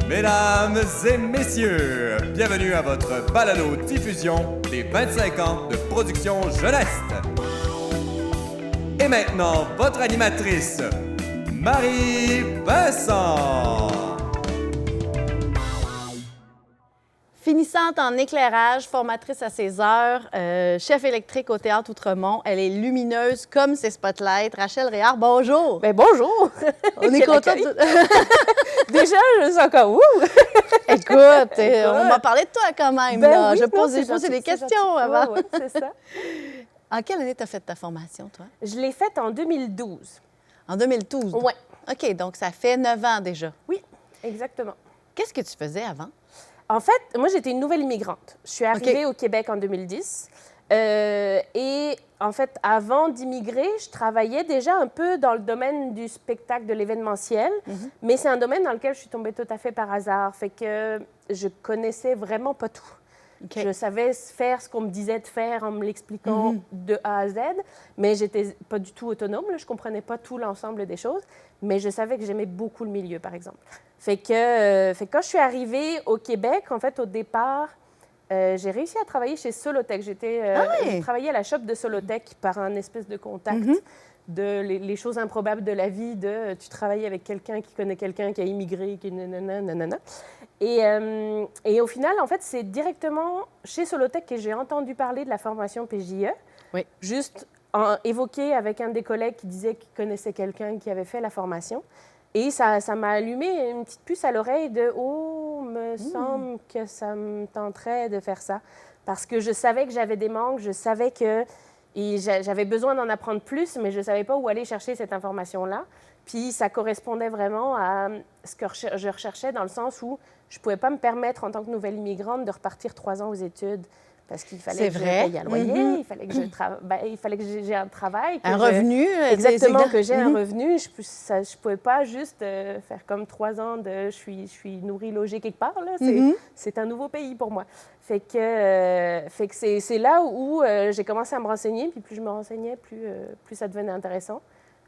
Mesdames et messieurs, bienvenue à votre balado-diffusion des 25 ans de production jeunesse. Et maintenant, votre animatrice, Marie-Vincent. Finissante en éclairage, formatrice à ses heures, chef électrique au Théâtre Outremont. Elle est lumineuse comme ses spotlights. Rachel Réard, bonjour! Bien, bonjour! On est content de... Déjà, je suis encore ouh! Écoute, on m'a parlé de toi quand même. Ben là. oui, Je non, posais c'est gentil, des c'est questions gentil. avant. Ouais, c'est ça. En quelle année tu as fait ta formation, toi? Je l'ai faite en 2012. En 2012? Oui. OK, donc ça fait 9 ans déjà. Oui, exactement. Qu'est-ce que tu faisais avant? En fait, moi, j'étais une nouvelle immigrante. Je suis arrivée au Québec en 2010. Et en fait, avant d'immigrer, je travaillais déjà un peu dans le domaine du spectacle, de l'événementiel. Mais c'est un domaine dans lequel je suis tombée tout à fait par hasard. Fait que je connaissais vraiment pas tout. OK. Je savais faire ce qu'on me disait de faire en me l'expliquant de A à Z, mais j'étais pas du tout autonome. Là. Je comprenais pas tout l'ensemble des choses, mais je savais que j'aimais beaucoup le milieu, par exemple. Fait que quand je suis arrivée au Québec, en fait, au départ, j'ai réussi à travailler chez Solotech. J'ai travaillé à la shop de Solotech par un espèce de contact de les choses improbables de la vie, tu travailles avec quelqu'un qui connaît quelqu'un qui a immigré, qui nanana. Et au final, en fait, c'est directement chez Solotech que j'ai entendu parler de la formation PJE. Oui. Juste évoqué avec un des collègues qui disait qu'il connaissait quelqu'un qui avait fait la formation. Et ça m'a allumé une petite puce à l'oreille de « Oh, me semble que ça me tenterait de faire ça. » Parce que je savais que j'avais des manques, je savais que j'avais besoin d'en apprendre plus, mais je ne savais pas où aller chercher cette information-là. Puis ça correspondait vraiment à ce que je recherchais dans le sens où je ne pouvais pas me permettre, en tant que nouvelle immigrante, de repartir 3 ans aux études. Parce qu'il fallait que je paye un loyer, il fallait que j'ai un travail. Un revenu. Exactement, que j'ai un revenu. Je ne pouvais pas juste faire comme 3 ans de je suis nourrie, logée quelque part. Là. C'est un nouveau pays pour moi. Fait que c'est là où j'ai commencé à me renseigner. Puis plus je me renseignais, plus ça devenait intéressant.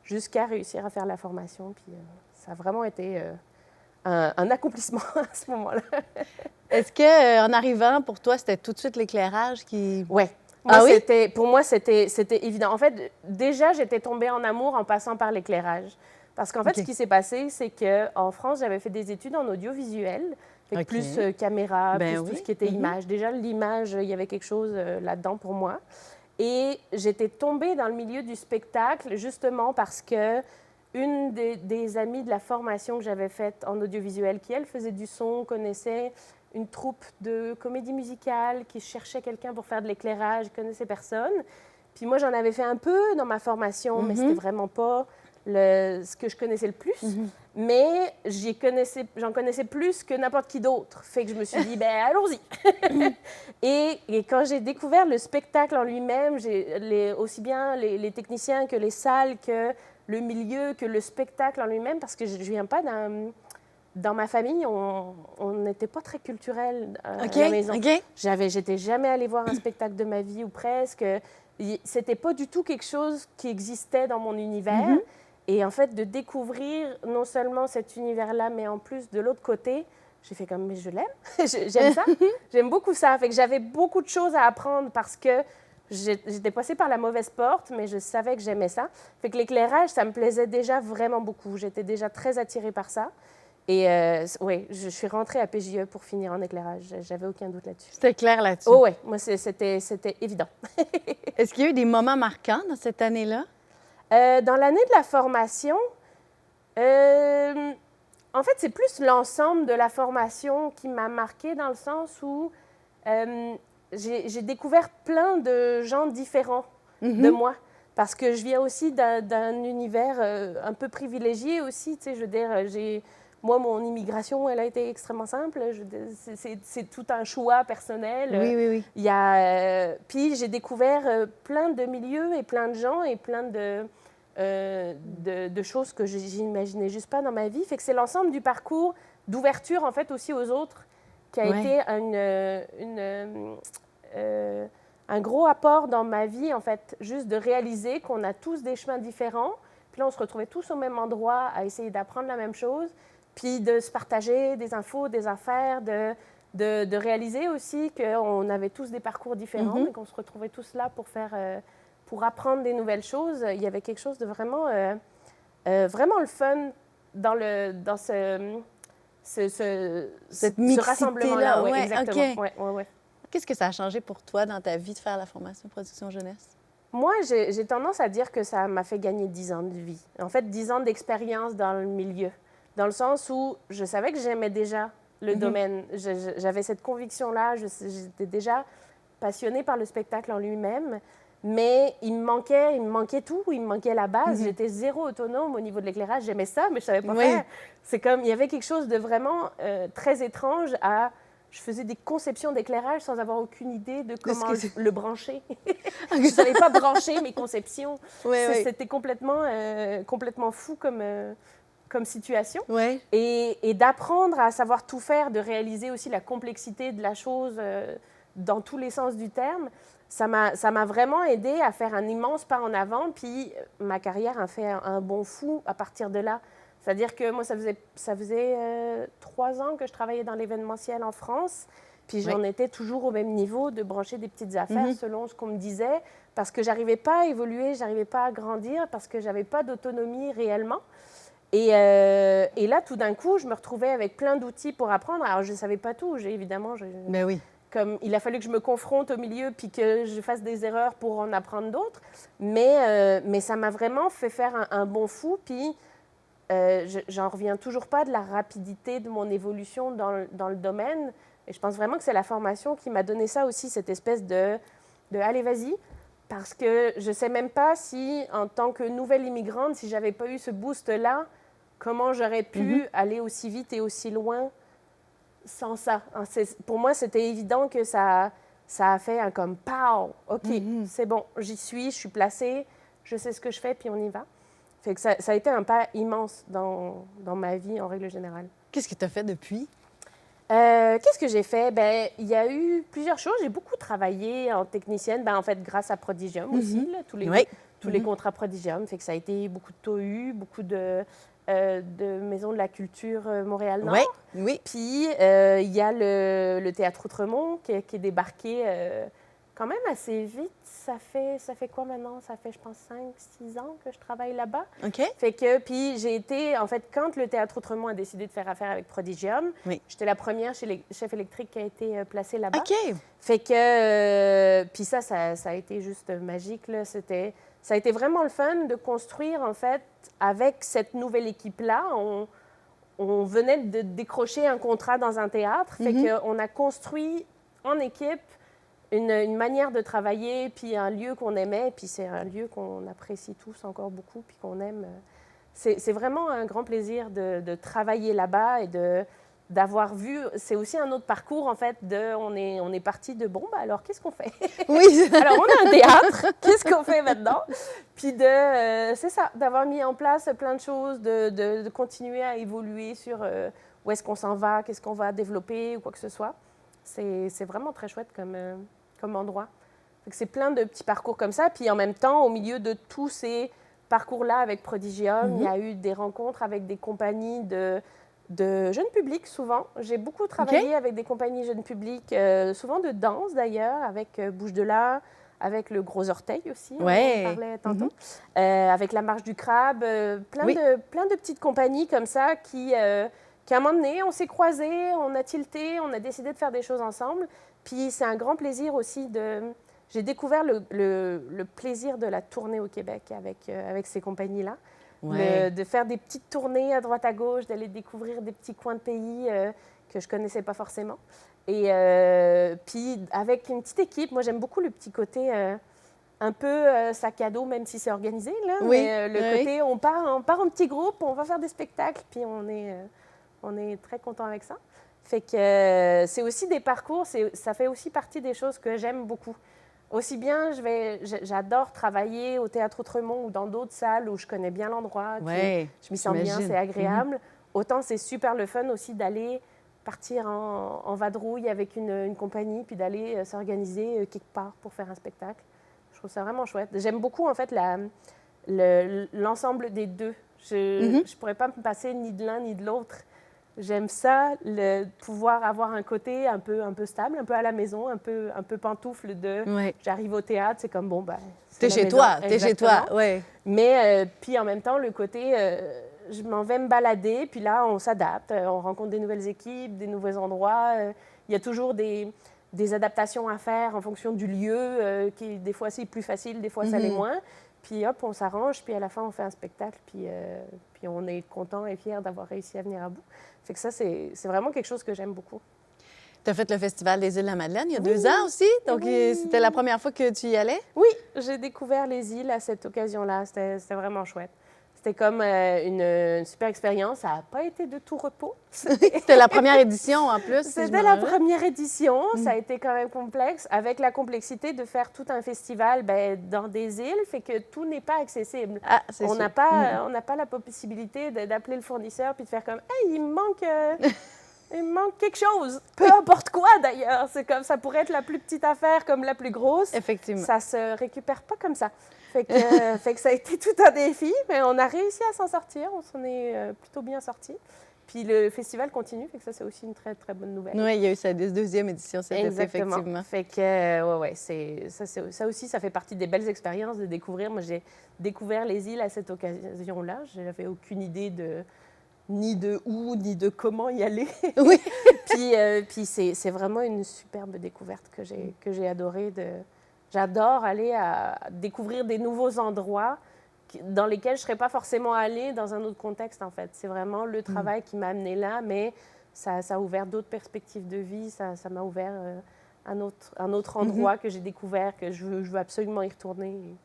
Jusqu'à réussir à faire la formation. Puis ça a vraiment été un accomplissement à ce moment-là. Est-ce qu'en arrivant, pour toi, c'était tout de suite l'éclairage qui... Oui. Pour moi, c'était évident. En fait, déjà, j'étais tombée en amour en passant par l'éclairage. Parce qu'en fait, ce qui s'est passé, c'est qu'en France, j'avais fait des études en audiovisuel, plus caméra, plus tout ce qui était image. Déjà, l'image, il y avait quelque chose là-dedans pour moi. Et j'étais tombée dans le milieu du spectacle justement parce que une des amies de la formation que j'avais faite en audiovisuel, qui, elle, faisait du son, connaissait une troupe de comédie musicale, qui cherchait quelqu'un pour faire de l'éclairage, je connaissais personne. Puis moi, j'en avais fait un peu dans ma formation, mais c'était vraiment pas ce que je connaissais le plus. Mais j'en connaissais plus que n'importe qui d'autre. Fait que je me suis dit, ben allons-y. et quand j'ai découvert le spectacle en lui-même, aussi bien les techniciens que les salles, que le milieu, que le spectacle en lui-même, parce que je ne viens pas dans ma famille, on n'était pas très culturel à la maison. J'étais jamais allée voir un spectacle de ma vie ou presque. C'était pas du tout quelque chose qui existait dans mon univers. Et en fait, de découvrir non seulement cet univers-là, mais en plus de l'autre côté, j'ai fait comme, mais je l'aime. J'aime ça. J'aime beaucoup ça. Fait que j'avais beaucoup de choses à apprendre parce que j'étais passée par la mauvaise porte, mais je savais que j'aimais ça. Fait que l'éclairage, ça me plaisait déjà vraiment beaucoup. J'étais déjà très attirée par ça. Et oui, je suis rentrée à PJE pour finir en éclairage. J'avais aucun doute là-dessus. C'était clair là-dessus? Oh oui, moi, c'était évident. Est-ce qu'il y a eu des moments marquants dans cette année-là? Dans l'année de la formation, en fait, c'est plus l'ensemble de la formation qui m'a marquée dans le sens où j'ai découvert plein de gens différents de moi. Parce que je viens aussi d'un univers un peu privilégié aussi. Tu sais, je veux dire, moi, mon immigration, elle a été extrêmement simple. C'est tout un choix personnel. Oui. Puis j'ai découvert plein de milieux et plein de gens et plein de choses que j'imaginais juste pas dans ma vie. Fait que c'est l'ensemble du parcours d'ouverture, en fait, aussi aux autres qui a été un gros apport dans ma vie, en fait, juste de réaliser qu'on a tous des chemins différents. Puis là, on se retrouvait tous au même endroit à essayer d'apprendre la même chose. puis de se partager des infos, des affaires, de réaliser aussi qu'on avait tous des parcours différents et qu'on se retrouvait tous là pour apprendre des nouvelles choses. Il y avait quelque chose de vraiment, vraiment le fun dans ce rassemblement-là. Ouais, exactement. OK. Ouais. Qu'est-ce que ça a changé pour toi dans ta vie de faire la formation production jeunesse? Moi, j'ai tendance à dire que ça m'a fait gagner 10 ans de vie. En fait, 10 ans d'expérience dans le milieu. Dans le sens où je savais que j'aimais déjà le domaine. J'avais cette conviction-là. J'étais déjà passionnée par le spectacle en lui-même. Mais il me manquait tout. Il me manquait la base. J'étais zéro autonome au niveau de l'éclairage. J'aimais ça, mais je ne savais pas faire. C'est comme, il y avait quelque chose de vraiment très étrange à... Je faisais des conceptions d'éclairage sans avoir aucune idée de comment le brancher. Je ne savais pas brancher mes conceptions. C'était complètement fou comme situation. Et d'apprendre à savoir tout faire, de réaliser aussi la complexité de la chose dans tous les sens du terme, ça m'a vraiment aidé à faire un immense pas en avant. Puis ma carrière a fait un bond fou à partir de là. C'est-à-dire que moi, ça faisait 3 ans que je travaillais dans l'événementiel en France, puis j'en étais toujours au même niveau de brancher des petites affaires selon ce qu'on me disait, parce que j'arrivais pas à évoluer, j'arrivais pas à grandir, parce que j'avais pas d'autonomie réellement. Et là, tout d'un coup, je me retrouvais avec plein d'outils pour apprendre. Alors, je ne savais pas tout, Ben oui. Comme il a fallu que je me confronte au milieu puis que je fasse des erreurs pour en apprendre d'autres. Mais ça m'a vraiment fait faire un bond fou, puis... j'en reviens toujours pas de la rapidité de mon évolution dans le domaine. Et je pense vraiment que c'est la formation qui m'a donné ça aussi, cette espèce de allez, vas-y. Parce que je sais même pas si, en tant que nouvelle immigrante, si j'avais pas eu ce boost-là, comment j'aurais pu aller aussi vite et aussi loin sans ça. Pour moi, c'était évident que ça a fait un comme « pow! OK, c'est bon, j'y suis, je suis placée, je sais ce que je fais, puis on y va ». Fait que ça a été un pas immense dans ma vie, en règle générale. Qu'est-ce que tu as fait depuis? Qu'est-ce que j'ai fait? Ben, il y a eu plusieurs choses. J'ai beaucoup travaillé en technicienne, en fait, grâce à Prodigium aussi, là, tous les contrats Prodigium. Fait que ça a été beaucoup de TOU, beaucoup de Maison de la Culture Montréal-Nord. Oui. Puis, il y a le Théâtre Outremont qui est débarqué quand même assez vite. Ça fait quoi maintenant? Ça fait, je pense, 5-6 ans que je travaille là-bas. OK. Fait que, puis j'ai été, en fait, quand le Théâtre Outremont a décidé de faire affaire avec Prodigium, j'étais la première chez les chefs électriques qui a été placée là-bas. OK. Fait que, puis ça a été juste magique, là. Ça a été vraiment le fun de construire, en fait, avec cette nouvelle équipe-là. On venait de décrocher un contrat dans un théâtre. Fait qu'on a construit en équipe une manière de travailler, puis un lieu qu'on aimait, puis c'est un lieu qu'on apprécie tous encore beaucoup, puis qu'on aime. C'est vraiment un grand plaisir de travailler là-bas et d'avoir vu. C'est aussi un autre parcours, en fait, on est parti de, alors, qu'est-ce qu'on fait? Oui. Alors, on a un théâtre, qu'est-ce qu'on fait maintenant? Puis c'est ça, d'avoir mis en place plein de choses, de continuer à évoluer sur où est-ce qu'on s'en va, qu'est-ce qu'on va développer, ou quoi que ce soit. C'est vraiment très chouette comme endroit. C'est plein de petits parcours comme ça. Puis en même temps, au milieu de tous ces parcours-là avec Prodigium, il y a eu des rencontres avec des compagnies de jeunes publics, souvent. J'ai beaucoup travaillé avec des compagnies jeunes publics, souvent de danse d'ailleurs, avec Bouche de là, avec le Gros Orteil aussi, on parlait tantôt, avec la Marche du Crabe, plein de petites compagnies comme ça qui à un moment donné, on s'est croisés, on a tilté, on a décidé de faire des choses ensemble. Puis c'est un grand plaisir aussi J'ai découvert le plaisir de la tournée au Québec avec ces compagnies-là. De faire des petites tournées à droite à gauche, d'aller découvrir des petits coins de pays que je ne connaissais pas forcément. Et puis avec une petite équipe, moi j'aime beaucoup le petit côté un peu sac à dos, même si c'est organisé. Là, mais le côté, on part en petit groupe, on va faire des spectacles, puis on est très content avec ça. Fait que c'est aussi des parcours, ça fait aussi partie des choses que j'aime beaucoup. Aussi bien, j'adore travailler au Théâtre Outremont ou dans d'autres salles où je connais bien l'endroit, je m'y sens bien, c'est agréable. Autant c'est super le fun aussi d'aller partir en vadrouille avec une compagnie, puis d'aller s'organiser quelque part pour faire un spectacle. Je trouve ça vraiment chouette. J'aime beaucoup, en fait, l'ensemble des deux. Je ne pourrais pas me passer ni de l'un ni de l'autre. J'aime ça, pouvoir avoir un côté un peu stable, un peu à la maison, un peu pantoufle de Ouais. j'arrive au théâtre, c'est comme bon, ben. T'es chez toi, oui. Mais puis en même temps, le côté, je m'en vais me balader, puis là, on s'adapte, on rencontre des nouvelles équipes, des nouveaux endroits. Il y a toujours des adaptations à faire en fonction du lieu, qui des fois c'est plus facile, des fois ça l'est moins. Puis hop, on s'arrange, puis à la fin, on fait un spectacle, puis on est content et fier d'avoir réussi à venir à bout. Fait que ça, c'est vraiment quelque chose que j'aime beaucoup. Tu as fait le Festival des Îles-de-la-Madeleine il y a 2 ans aussi, donc c'était la première fois que tu y allais? Oui, j'ai découvert les îles à cette occasion-là. C'était vraiment chouette. C'était comme une super expérience. Ça n'a pas été de tout repos. C'était la première édition en plus. C'était la première édition. Ça a été quand même complexe, avec la complexité de faire tout un festival dans des îles, fait que tout n'est pas accessible. Ah, c'est on sûr. n'a pas la possibilité d'appeler le fournisseur puis de faire comme « Hey, il me manque quelque chose. » Peu importe quoi, d'ailleurs. C'est comme ça pourrait être la plus petite affaire comme la plus grosse. Effectivement. Ça se récupère pas comme ça. Fait que ça a été tout un défi, mais on a réussi à s'en sortir. On s'en est plutôt bien sortis. Puis le festival continue, fait que ça, c'est aussi une très, très bonne nouvelle. Oui, il y a eu sa 2e édition cet été, effectivement. Fait que, ça aussi, ça fait partie des belles expériences de découvrir. Moi, j'ai découvert les îles à cette occasion-là. Je n'avais aucune idée ni de où, ni de comment y aller. Oui. Puis c'est vraiment une superbe découverte que j'ai adorée. J'adore aller à découvrir des nouveaux endroits dans lesquels je ne serais pas forcément allée dans un autre contexte, en fait. C'est vraiment le travail qui m'a amenée là, mais ça a ouvert d'autres perspectives de vie. Ça m'a ouvert un autre endroit que j'ai découvert, que je veux absolument y retourner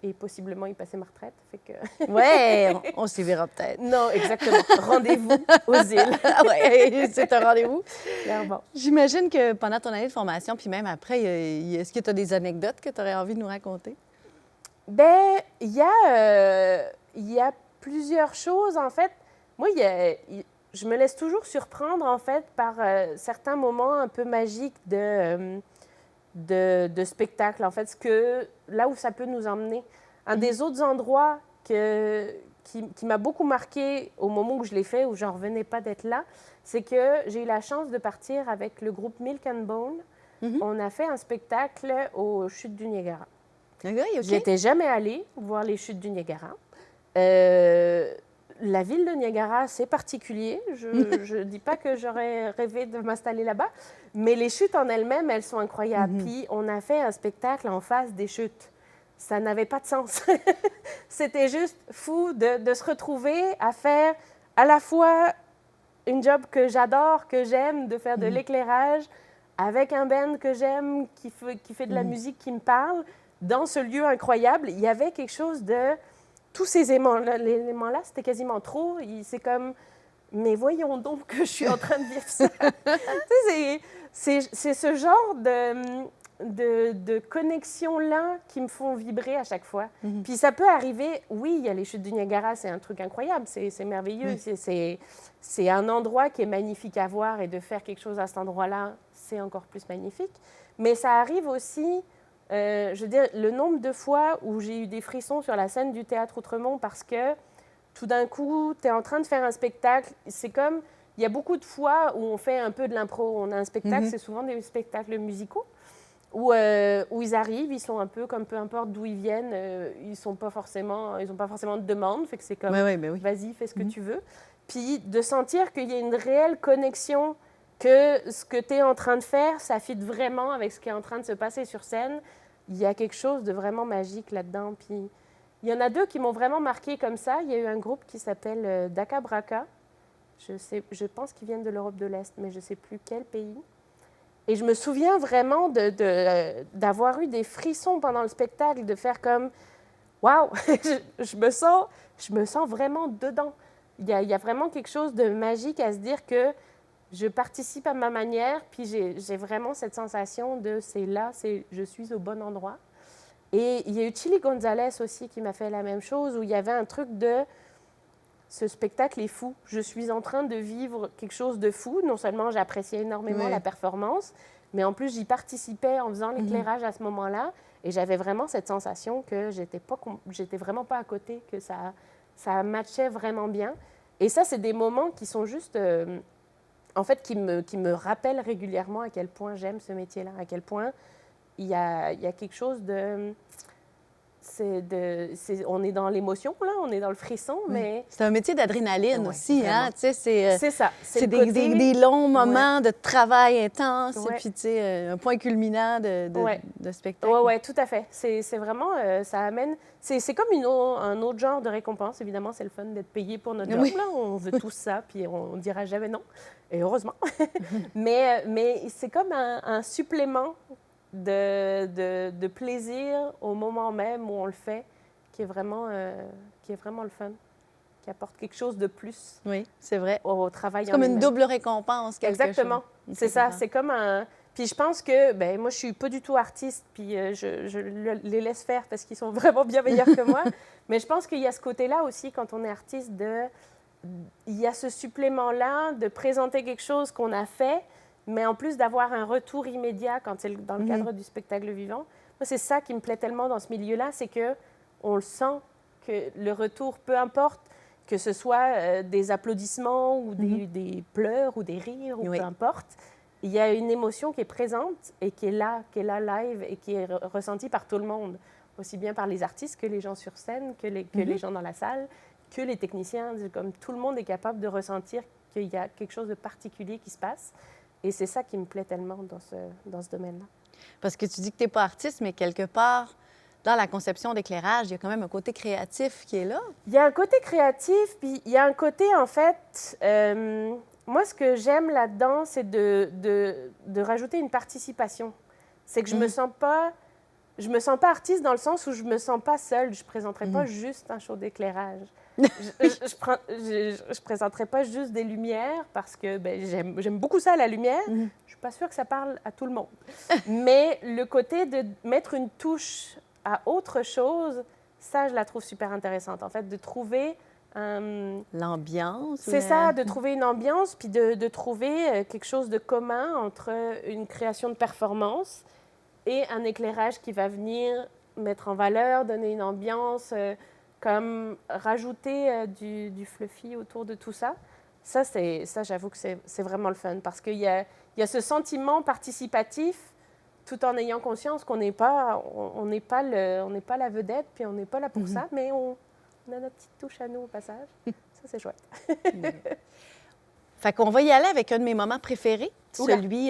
et possiblement y passer ma retraite. Fait que... Oui, on s'y verra peut-être. Non, exactement. Rendez-vous aux îles. Oui, c'est un rendez-vous. Clairement. J'imagine que pendant ton année de formation, puis même après, est-ce que tu as des anecdotes que tu aurais envie de nous raconter? Bien, il y a plusieurs choses, en fait. Moi, je me laisse toujours surprendre, en fait, par certains moments un peu magiques de spectacle, en fait, là où ça peut nous emmener. Un des autres endroits qui m'a beaucoup marqué au moment où je l'ai fait, où j'en revenais pas d'être là, c'est que j'ai eu la chance de partir avec le groupe Milk and Bone. On a fait un spectacle aux Chutes du Niagara. Okay. Je n'étais jamais allée voir les Chutes du Niagara. La ville de Niagara, c'est particulier. Je ne dis pas que j'aurais rêvé de m'installer là-bas, mais les chutes en elles-mêmes, elles sont incroyables. Puis on a fait un spectacle en face des chutes. Ça n'avait pas de sens. C'était juste fou de se retrouver à faire à la fois une job que j'adore, que j'aime, de faire de l'éclairage, avec un band que j'aime, qui fait de la musique qui me parle. Dans ce lieu incroyable, il y avait quelque chose de... Tous ces éléments-là, c'était quasiment trop. C'est comme, mais voyons donc que je suis en train de vivre ça. C'est ce genre de connexion-là qui me font vibrer à chaque fois. Puis ça peut arriver, oui, il y a les Chutes du Niagara, c'est un truc incroyable, c'est merveilleux. C'est un endroit qui est magnifique à voir et de faire quelque chose à cet endroit-là, c'est encore plus magnifique. Mais ça arrive aussi... je veux dire, le nombre de fois où j'ai eu des frissons sur la scène du Théâtre Outremont parce que tout d'un coup, tu es en train de faire un spectacle. C'est comme, il y a beaucoup de fois où on fait un peu de l'impro. On a un spectacle, c'est souvent des spectacles musicaux, où ils arrivent, ils sont un peu comme peu importe d'où ils viennent, ils n'ont pas forcément de demande, fait que c'est comme, vas-y, fais ce que tu veux. Puis de sentir qu'il y a une réelle connexion, que ce que tu es en train de faire, ça fit vraiment avec ce qui est en train de se passer sur scène. Il y a quelque chose de vraiment magique là-dedans. Puis il y en a 2 qui m'ont vraiment marqué comme ça. Il y a eu un groupe qui s'appelle Daka Braka. Je pense qu'ils viennent de l'Europe de l'Est, mais je ne sais plus quel pays. Et je me souviens vraiment d'avoir eu des frissons pendant le spectacle, de faire comme « Waouh, je me sens vraiment dedans ». Il y a vraiment quelque chose de magique à se dire que je participe à ma manière, puis j'ai vraiment cette sensation de je suis au bon endroit. Et il y a eu Chili Gonzalez aussi qui m'a fait la même chose, où il y avait un truc de ce spectacle est fou. Je suis en train de vivre quelque chose de fou. Non seulement j'appréciais énormément la performance, mais en plus j'y participais en faisant l'éclairage à ce moment-là. Et j'avais vraiment cette sensation que j'étais vraiment pas à côté, que ça matchait vraiment bien. Et ça, c'est des moments qui sont juste en fait, qui me rappelle régulièrement à quel point j'aime ce métier-là, à quel point il y a quelque chose de... on est dans l'émotion, là, on est dans le frisson, mais... C'est un métier d'adrénaline aussi, vraiment. hein? Tu sais, C'est ça. C'est le côté... des longs moments de travail intense, et Ouais. puis, tu sais, un point culminant de spectacle. Oui, tout à fait. C'est vraiment, ça amène... C'est comme un autre genre de récompense. Évidemment, c'est le fun d'être payé pour notre job. Oui. Là. On veut tous ça, puis on ne dira jamais non. Et heureusement. mais c'est comme un supplément de plaisir au moment même où on le fait, qui est vraiment le fun, qui apporte quelque chose de plus Oui, c'est vrai. au travail. C'est comme une double récompense, quelque Exactement. chose. C'est ça. C'est comme un... Puis je pense que, ben moi, je suis pas du tout artiste, puis je les laisse faire parce qu'ils sont vraiment bien meilleurs que moi. Mais je pense qu'il y a ce côté-là aussi, quand on est artiste, il y a ce supplément-là de présenter quelque chose qu'on a fait, mais en plus d'avoir un retour immédiat quand c'est dans le cadre du spectacle vivant. Moi, c'est ça qui me plaît tellement dans ce milieu-là, c'est que on le sent, que le retour, peu importe, que ce soit des applaudissements ou des pleurs ou des rires, ou peu importe, il y a une émotion qui est présente et qui est là live et qui est ressentie par tout le monde, aussi bien par les artistes que les gens sur scène, que les gens dans la salle, que les techniciens. Comme tout le monde est capable de ressentir qu'il y a quelque chose de particulier qui se passe. Et c'est ça qui me plaît tellement dans ce domaine-là. Parce que tu dis que tu n'es pas artiste, mais quelque part, dans la conception d'éclairage, il y a quand même un côté créatif qui est là. Il y a un côté créatif, puis il y a un côté, en fait... moi, ce que j'aime là-dedans, c'est de rajouter une participation. C'est que je me sens pas artiste dans le sens où je me sens pas seule. Je présenterai pas juste un show d'éclairage. je présenterai pas juste des lumières parce que j'aime beaucoup ça, la lumière. Je suis pas sûre que ça parle à tout le monde. Mais le côté de mettre une touche à autre chose, ça, je la trouve super intéressante. En fait, de trouver... l'ambiance. C'est ça, de trouver une ambiance, puis de trouver quelque chose de commun entre une création de performance et un éclairage qui va venir mettre en valeur, donner une ambiance, comme rajouter du fluffy autour de tout ça. Ça, j'avoue que c'est vraiment le fun, parce qu'il y a ce sentiment participatif, tout en ayant conscience qu'on n'est pas la vedette, puis on n'est pas là pour ça, mais on a notre petite touche à nous au passage. Ça, c'est chouette. Fait qu'on va y aller avec un de mes moments préférés, celui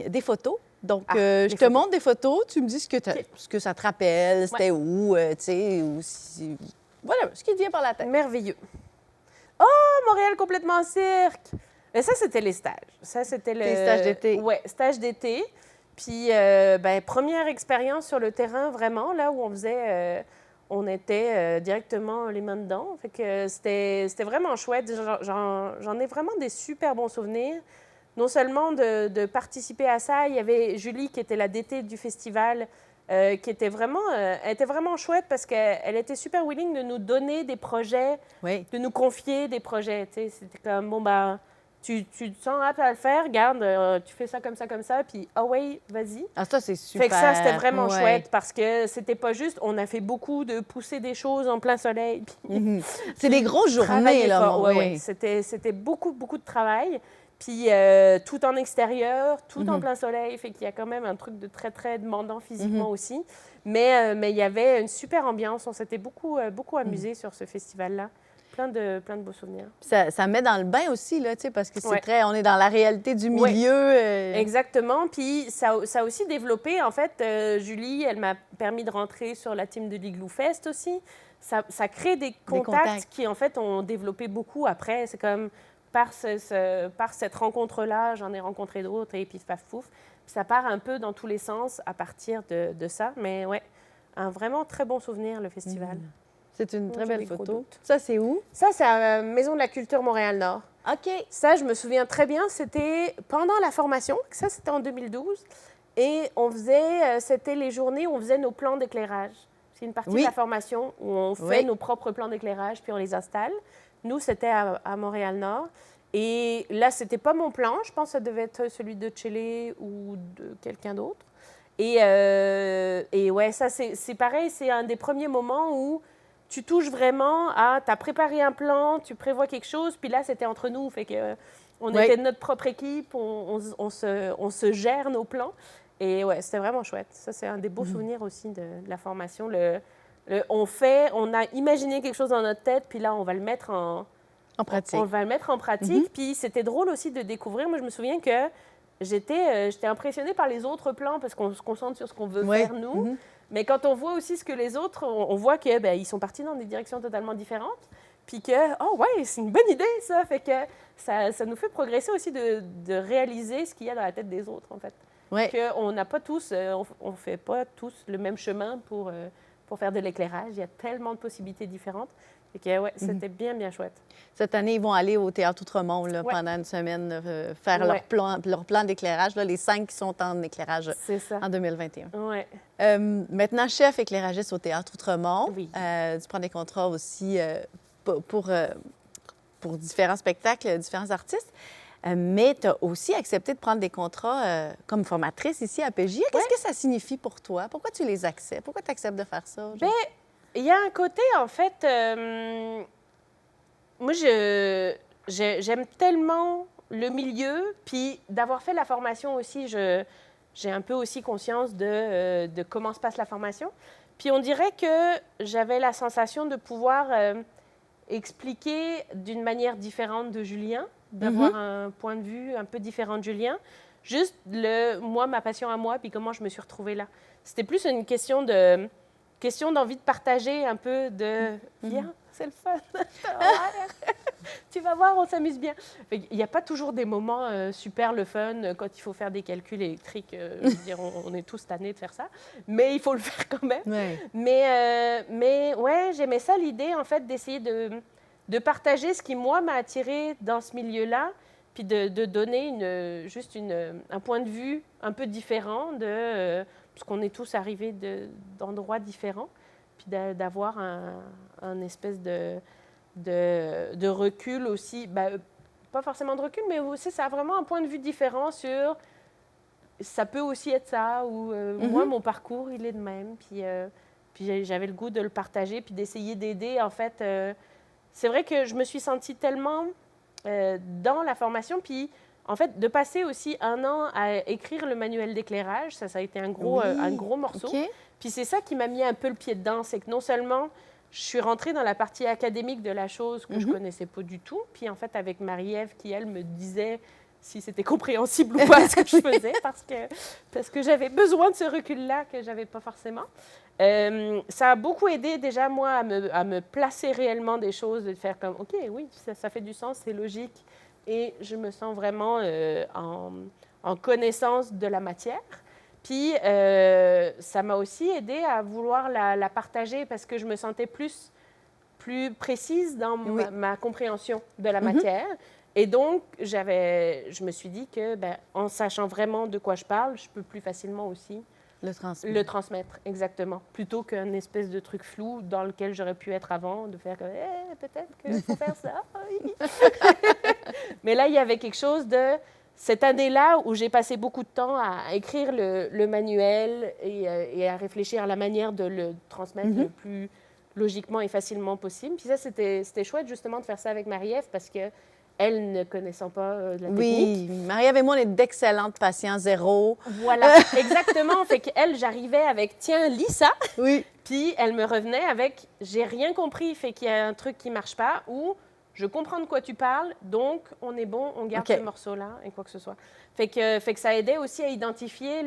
des photos. Donc, je te montre des photos, tu me dis ce que ça te rappelle, c'était où, tu sais, ou si... Voilà, ce qui te vient par la tête. Merveilleux. Oh, Montréal complètement en cirque! Et ça, c'était les stages. Ça, c'était les stages d'été. Oui, stage d'été. Puis, première expérience sur le terrain, vraiment, là où on était directement les mains dedans. Fait que c'était vraiment chouette. J'en ai vraiment des super bons souvenirs. Non seulement de participer à ça, il y avait Julie qui était la DT du festival, qui était vraiment, elle était vraiment chouette parce qu'elle était super willing de nous donner des projets, de nous confier des projets. C'était comme, bon, ben, tu te sens apte à le faire, regarde, tu fais ça, puis ouais, vas-y. Ah, ça, c'est super. Fait que ça, c'était vraiment chouette parce que c'était pas juste, on a fait beaucoup de pousser des choses en plein soleil. C'est des grosses journées, là. Oui. C'était beaucoup, beaucoup de travail. Puis tout en extérieur, tout en plein soleil. Fait qu'il y a quand même un truc de très, très demandant physiquement aussi. Mais il y avait une super ambiance. On s'était beaucoup amusés sur ce festival-là. Plein de beaux souvenirs. Ça met dans le bain aussi, là, tu sais, parce que c'est très... On est dans la réalité du milieu. Exactement. Puis ça a aussi développé, en fait, Julie, elle m'a permis de rentrer sur la team de l'Igloo Fest aussi. Ça crée des contacts qui, en fait, ont développé beaucoup après. C'est comme... Par cette rencontre-là, j'en ai rencontré d'autres, et puis paf, pouf. Puis ça part un peu dans tous les sens à partir de ça. Mais ouais, un vraiment très bon souvenir, le festival. C'est une très belle photo. Ça, c'est où? Ça, c'est à la Maison de la Culture Montréal-Nord. OK. Ça, je me souviens très bien, c'était pendant la formation. Ça, c'était en 2012. Et c'était les journées où on faisait nos plans d'éclairage. C'est une partie de la formation où on fait nos propres plans d'éclairage, puis on les installe. Nous, c'était à Montréal-Nord. Et là, c'était pas mon plan. Je pense que ça devait être celui de Tchélé ou de quelqu'un d'autre. Et ouais, ça, c'est pareil. C'est un des premiers moments où tu touches vraiment à... Tu as préparé un plan, tu prévois quelque chose. Puis là, c'était entre nous. Fait que On était notre propre équipe, on se gère nos plans. Et ouais, c'était vraiment chouette. Ça, c'est un des beaux souvenirs aussi de la formation. On a imaginé quelque chose dans notre tête, puis là, on va le mettre en pratique. On va le mettre en pratique. Puis c'était drôle aussi de découvrir. Moi, je me souviens que j'étais impressionnée par les autres plans parce qu'on se concentre sur ce qu'on veut faire, nous. Mais quand on voit aussi ce que les autres, on voit qu'ils sont partis dans des directions totalement différentes. Puis que, oh ouais, c'est une bonne idée, ça. Fait que ça nous fait progresser aussi de réaliser ce qu'il y a dans la tête des autres, en fait. Ouais. Qu'on n'a pas tous, on fait pas tous le même chemin pour faire de l'éclairage. Il y a tellement de possibilités différentes. Fait que, ouais, c'était bien, bien chouette. Cette année, ils vont aller au Théâtre Outremont pendant une semaine, faire leur plan d'éclairage, les 5 qui sont en éclairage en 2021. Ouais. Maintenant, chef éclairagiste au Théâtre Outremont. Oui. Tu prends des contrats aussi pour différents spectacles, différents artistes. Mais tu as aussi accepté de prendre des contrats comme formatrice ici à PJ. Qu'est-ce que ça signifie pour toi? Pourquoi tu les acceptes? Pourquoi tu acceptes de faire ça? Bien, il y a un côté, en fait, moi, j'aime tellement le milieu, puis d'avoir fait la formation aussi, j'ai un peu aussi conscience de comment se passe la formation. Puis on dirait que j'avais la sensation de pouvoir expliquer d'une manière différente de Julien, d'avoir un point de vue un peu différent de Julien. Juste ma passion à moi, puis comment je me suis retrouvée là. C'était plus une question d'envie de partager un peu de « Viens, c'est le fun, tu vas voir, on s'amuse bien ». Il n'y a pas toujours des moments super le fun quand il faut faire des calculs électriques. Je veux dire, on est tous tannés de faire ça, mais il faut le faire quand même. Ouais. Mais ouais, j'aimais ça, l'idée, en fait, d'essayer de partager ce qui, moi, m'a attirée dans ce milieu-là, puis de donner un point de vue un peu différent parce qu'on est tous arrivés d'endroits différents, puis d'avoir un espèce de recul aussi, pas forcément de recul, mais aussi ça a vraiment un point de vue différent sur, ça peut aussi être ça, ou moi, mon parcours, il est de même, puis j'avais le goût de le partager, puis d'essayer d'aider, en fait. C'est vrai que je me suis sentie tellement dans la formation, puis en fait, de passer aussi 1 an à écrire le manuel d'éclairage, ça a été un gros morceau. Okay. Puis c'est ça qui m'a mis un peu le pied dedans, c'est que non seulement je suis rentrée dans la partie académique de la chose que je ne connaissais pas du tout, puis en fait, avec Marie-Ève qui, elle, me disait si c'était compréhensible ou pas ce que je faisais, parce que j'avais besoin de ce recul-là que je n'avais pas forcément. Ça a beaucoup aidé déjà, moi, à me placer réellement des choses, de faire comme, OK, oui, ça fait du sens, c'est logique. Et je me sens vraiment en connaissance de la matière. Puis, ça m'a aussi aidé à vouloir la partager parce que je me sentais plus précise dans ma compréhension de la matière. Et donc, je me suis dit que, en sachant vraiment de quoi je parle, je peux plus facilement aussi le transmettre, exactement. Plutôt qu'un espèce de truc flou dans lequel j'aurais pu être avant, de faire comme peut-être qu'il faut faire ça. Mais là, il y avait quelque chose de cette année-là où j'ai passé beaucoup de temps à écrire le manuel et à réfléchir à la manière de le transmettre le plus logiquement et facilement possible. Puis ça, c'était chouette justement de faire ça avec Marie-Ève parce que elle ne connaissant pas la technique. Oui, Marie-Ève et moi, on est d'excellentes patients zéro. Voilà, exactement. Fait qu'elle, j'arrivais avec « Tiens, lis ça ». Oui. Puis elle me revenait avec « J'ai rien compris, fait qu'il y a un truc qui ne marche pas » ou « Je comprends de quoi tu parles, donc on est bon, on garde ce morceau-là » et quoi que ce soit. Fait que ça aidait aussi à identifier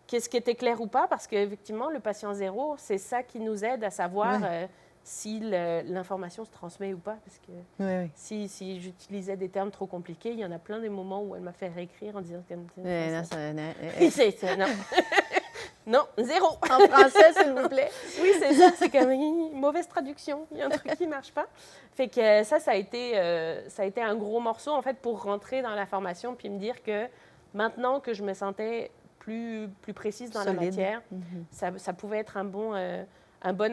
qu'est-ce qui était clair ou pas, parce qu'effectivement, le patient zéro, c'est ça qui nous aide à savoir... si l'information se transmet ou pas, parce que si j'utilisais des termes trop compliqués, il y en a plein des moments où elle m'a fait réécrire en disant que... Non. Non, zéro. En français, s'il vous plaît. Oui, c'est ça, c'est comme une mauvaise traduction, il y a un truc qui ne marche pas. Fait que ça a été un gros morceau, en fait, pour rentrer dans la formation, puis me dire que maintenant que je me sentais plus précise dans la matière, ça pouvait être un bon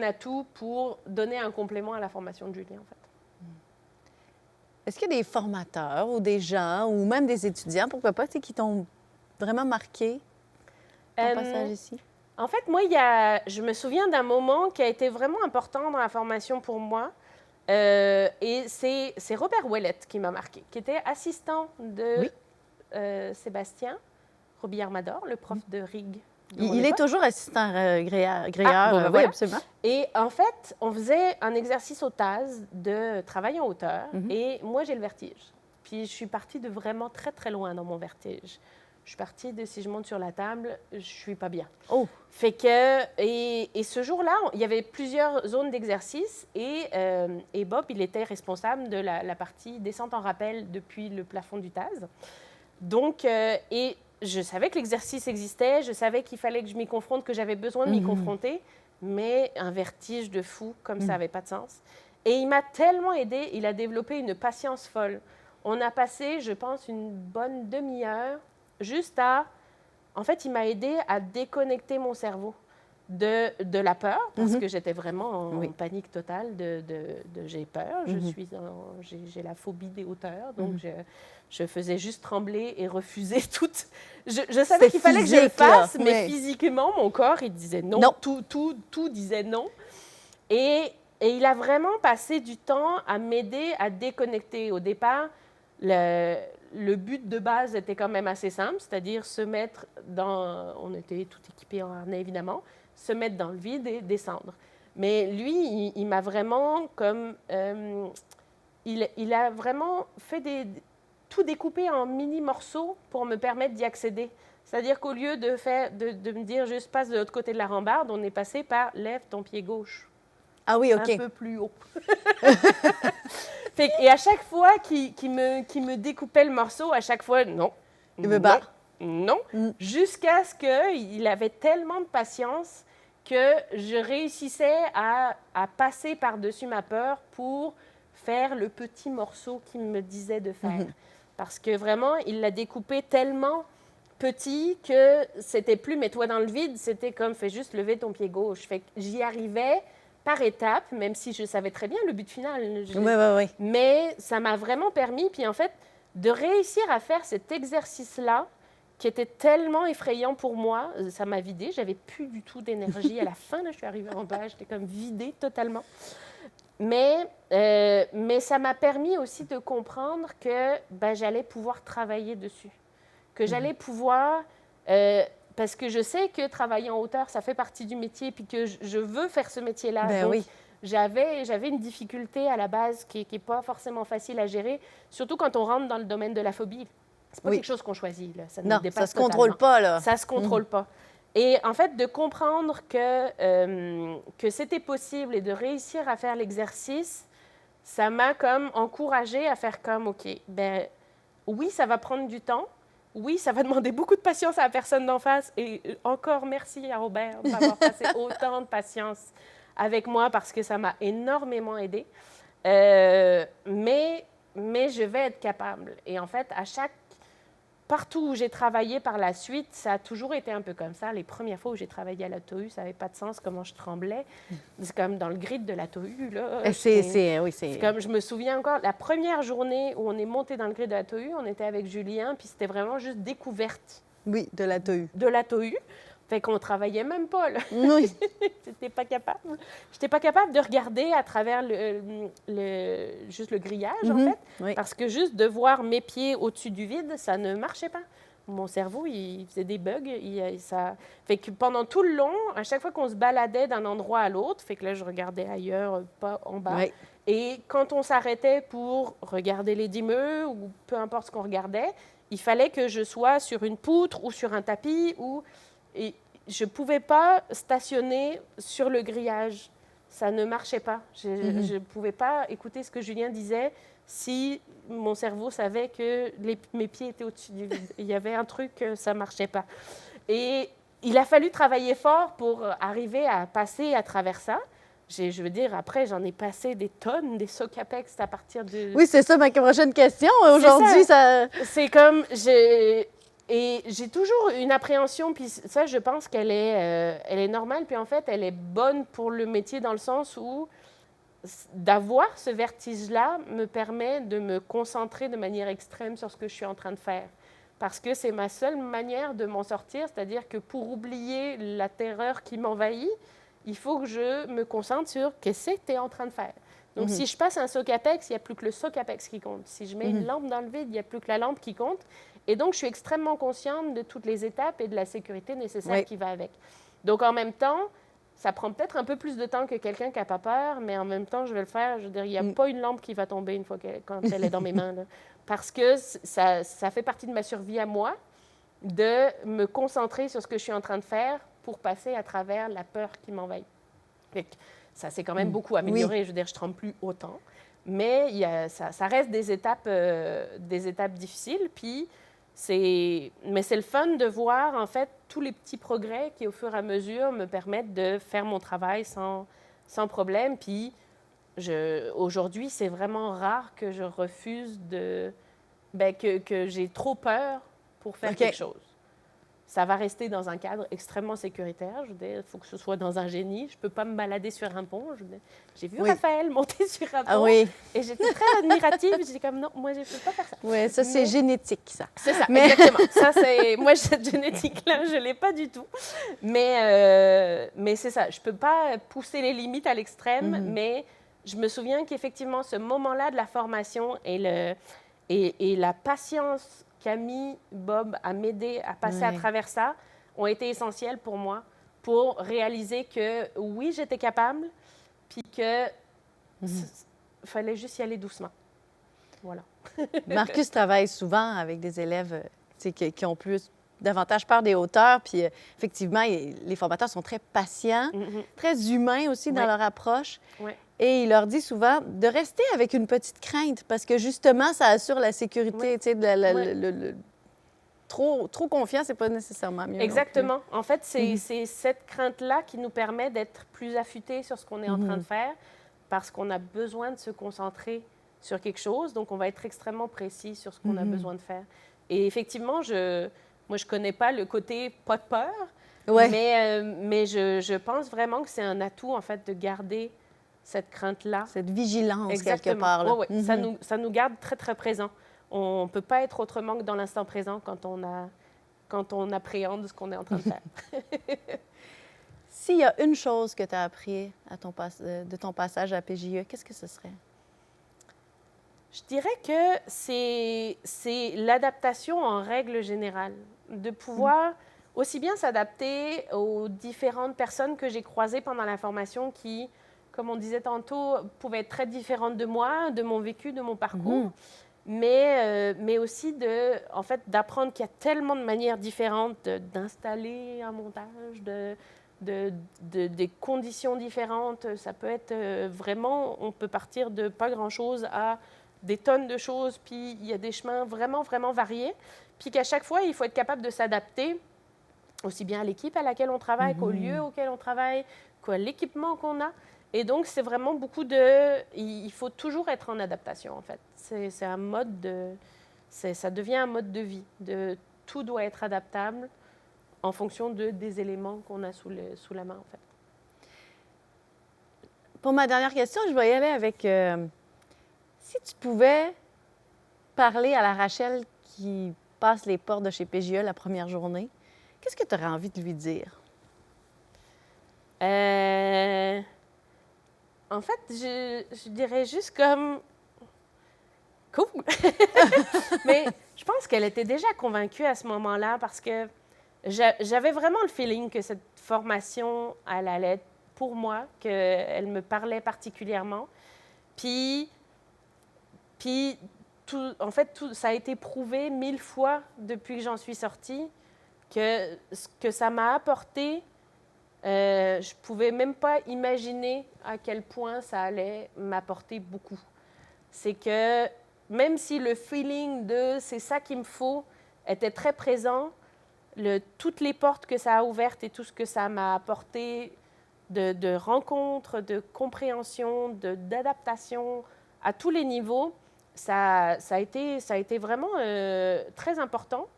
atout pour donner un complément à la formation de Julien, en fait. Est-ce qu'il y a des formateurs ou des gens, ou même des étudiants, pourquoi pas, qui t'ont vraiment marqué ton passage ici? En fait, moi, je me souviens d'un moment qui a été vraiment important dans la formation pour moi. Et c'est Robert Ouellette qui m'a marqué, qui était assistant de Sébastien Robillard-Mador, le prof de Rig. Il est toujours assistant gréeur. Voilà. Oui, absolument. Et en fait, on faisait un exercice au TAS de travail en hauteur. Et moi, j'ai le vertige. Puis je suis partie de vraiment très, très loin dans mon vertige. Je suis partie de si je monte sur la table, je suis pas bien. Oh! Fait que, et ce jour-là, il y avait plusieurs zones d'exercice et Bob, il était responsable de la partie descente en rappel depuis le plafond du TAS. Donc, et je savais que l'exercice existait, je savais qu'il fallait que je m'y confronte, que j'avais besoin de m'y confronter, mais un vertige de fou, comme ça n'avait pas de sens. Et il m'a tellement aidée, il a développé une patience folle. On a passé, je pense, une bonne demi-heure juste à... En fait, il m'a aidée à déconnecter mon cerveau de la peur, parce que j'étais vraiment en panique totale j'ai peur, j'ai la phobie des hauteurs, donc je faisais juste trembler et refuser toute... Je savais qu'il fallait que je le fasse, mais physiquement, mon corps, il disait non. Tout disait non. Et il a vraiment passé du temps à m'aider à déconnecter. Au départ, le but de base était quand même assez simple, c'est-à-dire se mettre dans... On était tout équipés en harnais, évidemment, se mettre dans le vide et descendre. Mais lui, il m'a vraiment comme... il a vraiment fait tout découpé en mini-morceaux pour me permettre d'y accéder. C'est-à-dire qu'au lieu de me dire juste passe de l'autre côté de la rambarde, on est passé par lève ton pied gauche. Ah oui, OK. Un peu plus haut. Et à chaque fois qu'il me découpait le morceau, à chaque fois, non. Il me bat. Non. Jusqu'à ce qu'il avait tellement de patience que je réussissais à passer par-dessus ma peur pour faire le petit morceau qu'il me disait de faire. Parce que vraiment, il l'a découpé tellement petit que c'était plus mets-toi dans le vide, c'était comme fais juste lever ton pied gauche. Fait que j'y arrivais par étapes, même si je savais très bien le but final. Oui. Mais ça m'a vraiment permis, puis en fait, de réussir à faire cet exercice-là, qui était tellement effrayant pour moi, ça m'a vidée, j'avais plus du tout d'énergie. À la fin, là, je suis arrivée en bas, j'étais comme vidée totalement. Mais ça m'a permis aussi de comprendre que j'allais pouvoir travailler dessus, que j'allais pouvoir... parce que je sais que travailler en hauteur, ça fait partie du métier, puis que je veux faire ce métier-là. Donc, j'avais une difficulté à la base qui n'est pas forcément facile à gérer, surtout quand on rentre dans le domaine de la phobie. C'est pas quelque chose qu'on choisit, là. Ça nous dépasse ça se contrôle pas, là. Ça se contrôle pas. Et en fait, de comprendre que c'était possible et de réussir à faire l'exercice, ça m'a comme encouragée à faire comme, OK, oui, ça va prendre du temps. Oui, ça va demander beaucoup de patience à la personne d'en face. Et encore merci à Robert d'avoir passé autant de patience avec moi parce que ça m'a énormément aidée. Mais je vais être capable. Et en fait, partout où j'ai travaillé par la suite, ça a toujours été un peu comme ça. Les premières fois où j'ai travaillé à la TOU, ça n'avait pas de sens comment je tremblais. C'est comme dans le grid de la TOU, là. C'est comme, je me souviens encore, la première journée où on est monté dans le grid de la TOU, on était avec Julien, puis c'était vraiment juste découverte. Oui, de la TOU. De la TOU. Fait qu'on ne travaillait même pas, là. Oui. J'étais pas capable. J'étais pas capable de regarder à travers juste le grillage, en fait. Oui. Parce que juste de voir mes pieds au-dessus du vide, ça ne marchait pas. Mon cerveau, il faisait des bugs. Fait que pendant tout le long, à chaque fois qu'on se baladait d'un endroit à l'autre, fait que là, je regardais ailleurs, pas en bas. Oui. Et quand on s'arrêtait pour regarder les dimeux ou peu importe ce qu'on regardait, il fallait que je sois sur une poutre ou sur un tapis et je ne pouvais pas stationner sur le grillage. Ça ne marchait pas. Je ne pouvais pas écouter ce que Julien disait si mon cerveau savait que mes pieds étaient au-dessus du vide. Il y avait un truc, ça ne marchait pas. Et il a fallu travailler fort pour arriver à passer à travers ça. Je veux dire, après, j'en ai passé des tonnes, des Socapex à partir de... Oui, c'est ça ma prochaine question. Aujourd'hui, ça... C'est comme... Et j'ai toujours une appréhension, puis ça, je pense qu'elle est normale, puis en fait, elle est bonne pour le métier dans le sens où d'avoir ce vertige-là me permet de me concentrer de manière extrême sur ce que je suis en train de faire. Parce que c'est ma seule manière de m'en sortir, c'est-à-dire que pour oublier la terreur qui m'envahit, il faut que je me concentre sur qu'est-ce que tu es en train de faire. Donc, si je passe un saut capex, il n'y a plus que le saut capex qui compte. Si je mets une lampe dans le vide, il n'y a plus que la lampe qui compte. Et donc, je suis extrêmement consciente de toutes les étapes et de la sécurité nécessaire qui va avec. Donc, en même temps, ça prend peut-être un peu plus de temps que quelqu'un qui n'a pas peur, mais en même temps, je vais le faire. Je veux dire, il n'y a pas une lampe qui va tomber une fois quand elle est dans mes mains. Là. Parce que ça fait partie de ma survie à moi de me concentrer sur ce que je suis en train de faire pour passer à travers la peur qui m'envahit. Ça s'est quand même beaucoup amélioré. Je veux dire, je ne tremble plus autant. Mais ça reste des étapes difficiles. Puis, mais c'est le fun de voir, en fait, tous les petits progrès qui, au fur et à mesure, me permettent de faire mon travail sans problème. Puis, aujourd'hui, c'est vraiment rare que je refuse que j'ai trop peur pour faire quelque chose. Ça va rester dans un cadre extrêmement sécuritaire. Je veux dire, il faut que ce soit dans un génie. Je ne peux pas me balader sur un pont. J'ai vu Raphaël monter sur un pont et j'étais très admirative. J'ai dit comme non, moi, je ne peux pas faire ça. Oui, ça, c'est génétique, ça. C'est ça, exactement. Ça, moi, cette génétique-là, je ne l'ai pas du tout. Mais c'est ça. Je ne peux pas pousser les limites à l'extrême, mais je me souviens qu'effectivement, ce moment-là de la formation et la patience qu'a mis Bob à m'aider à passer à travers ça ont été essentiels pour moi pour réaliser que oui, j'étais capable, puis que fallait juste y aller doucement. Voilà. Marcus travaille souvent avec des élèves qui ont davantage peur des hauteurs, puis effectivement, les formateurs sont très patients, très humains aussi dans leur approche. Et il leur dit souvent de rester avec une petite crainte parce que justement, ça assure la sécurité. Trop confiant, c'est pas nécessairement mieux. Exactement. En fait, c'est cette crainte-là qui nous permet d'être plus affûtés sur ce qu'on est en train de faire parce qu'on a besoin de se concentrer sur quelque chose. Donc, on va être extrêmement précis sur ce qu'on a besoin de faire. Et effectivement, moi, je connais pas le côté pas de peur, mais je pense vraiment que c'est un atout, en fait, de garder cette crainte-là. Cette vigilance, quelque part. Là. Ça nous garde très, très présents. On ne peut pas être autrement que dans l'instant présent quand on appréhende ce qu'on est en train de faire. S'il y a une chose que tu as appris de ton passage à PJE, qu'est-ce que ce serait? Je dirais que c'est l'adaptation en règle générale. De pouvoir aussi bien s'adapter aux différentes personnes que j'ai croisées pendant la formation qui, comme on disait tantôt, pouvaient être très différentes de moi, de mon vécu, de mon parcours. Mais aussi d'apprendre qu'il y a tellement de manières différentes d'installer un montage, des conditions différentes. Ça peut être vraiment, on peut partir de pas grand-chose à des tonnes de choses, puis il y a des chemins vraiment, vraiment variés. Puis qu'à chaque fois, il faut être capable de s'adapter aussi bien à l'équipe à laquelle on travaille, qu'au lieu auquel on travaille, qu'à l'équipement qu'on a. Et donc, c'est vraiment beaucoup il faut toujours être en adaptation, en fait. C'est un mode ça devient un mode de vie. Tout doit être adaptable en fonction des éléments qu'on a sous la main, en fait. Pour ma dernière question, je vais y aller avec... si tu pouvais parler à la Rachel qui passe les portes de chez PJE la première journée, qu'est-ce que tu aurais envie de lui dire? En fait, je dirais juste comme... Cool! Mais je pense qu'elle était déjà convaincue à ce moment-là parce que j'avais vraiment le feeling que cette formation, elle allait être pour moi, qu'elle me parlait particulièrement. Puis ça a été prouvé 1000 fois depuis que j'en suis sortie que ce que ça m'a apporté, je ne pouvais même pas imaginer à quel point ça allait m'apporter beaucoup. C'est que même si le feeling de « c'est ça qu'il me faut » était très présent, toutes les portes que ça a ouvertes et tout ce que ça m'a apporté de rencontres, de compréhension, d'adaptation à tous les niveaux, ça a été vraiment très important.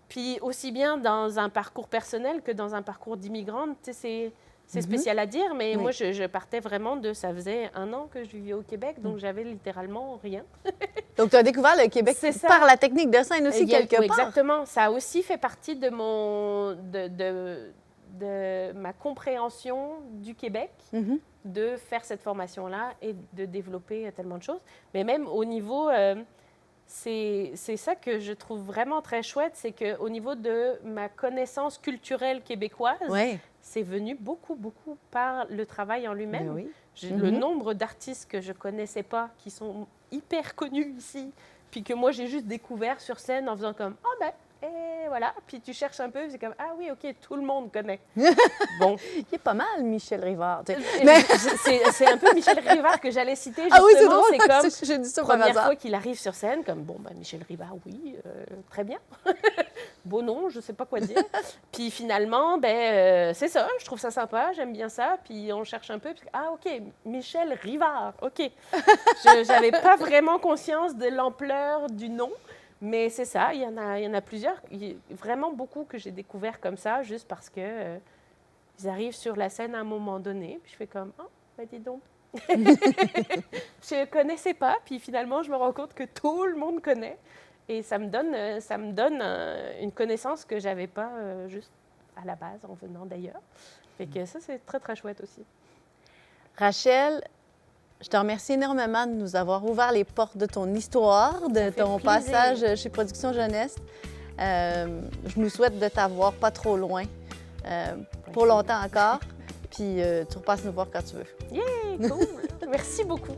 Puis aussi bien dans un parcours personnel que dans un parcours d'immigrante, c'est spécial à dire, mais moi, je partais vraiment ça faisait 1 an que je vivais au Québec, donc j'avais littéralement rien. Donc, tu as découvert le Québec par la technique de scène aussi, quelque part. Exactement. Ça a aussi fait partie de ma compréhension du Québec de faire cette formation-là et de développer tellement de choses. Mais même au niveau... c'est ça que je trouve vraiment très chouette, c'est qu'au niveau de ma connaissance culturelle québécoise, c'est venu beaucoup, beaucoup par le travail en lui-même. Oui. Le nombre d'artistes que je ne connaissais pas, qui sont hyper connus ici, puis que moi, j'ai juste découvert sur scène en faisant comme « Ah ben, et voilà ». Puis tu cherches un peu, c'est comme « Ah oui, OK, tout le monde connaît ». Bon. Il est pas mal, Michel Rivard. C'est un peu Michel Rivard que j'allais citer, justement. Ah oui, c'est drôle. C'est comme j'ai dit ça première fois qu'il arrive sur scène, comme « Bon, ben, Michel Rivard, oui, très bien ». Beau nom, je ne sais pas quoi dire. Puis finalement, c'est ça, je trouve ça sympa, j'aime bien ça. Puis on cherche un peu, puis ah OK, Michel Rivard, OK. Je n'avais pas vraiment conscience de l'ampleur du nom, mais c'est ça, il y en a plusieurs, vraiment beaucoup que j'ai découvert comme ça, juste parce que ils arrivent sur la scène à un moment donné, puis je fais comme, oh, ben dis donc. Je ne connaissais pas, puis finalement, je me rends compte que tout le monde connaît. Et ça me donne une connaissance que je n'avais pas juste à la base, en venant d'ailleurs. Fait que ça, c'est très, très chouette aussi. Rachel, je te remercie énormément de nous avoir ouvert les portes de ton histoire, de ton passage chez Productions Jeunesse. Je nous souhaite de t'avoir pas trop loin, pour longtemps encore. Puis tu repasses nous voir quand tu veux. Yeah, cool! Merci beaucoup!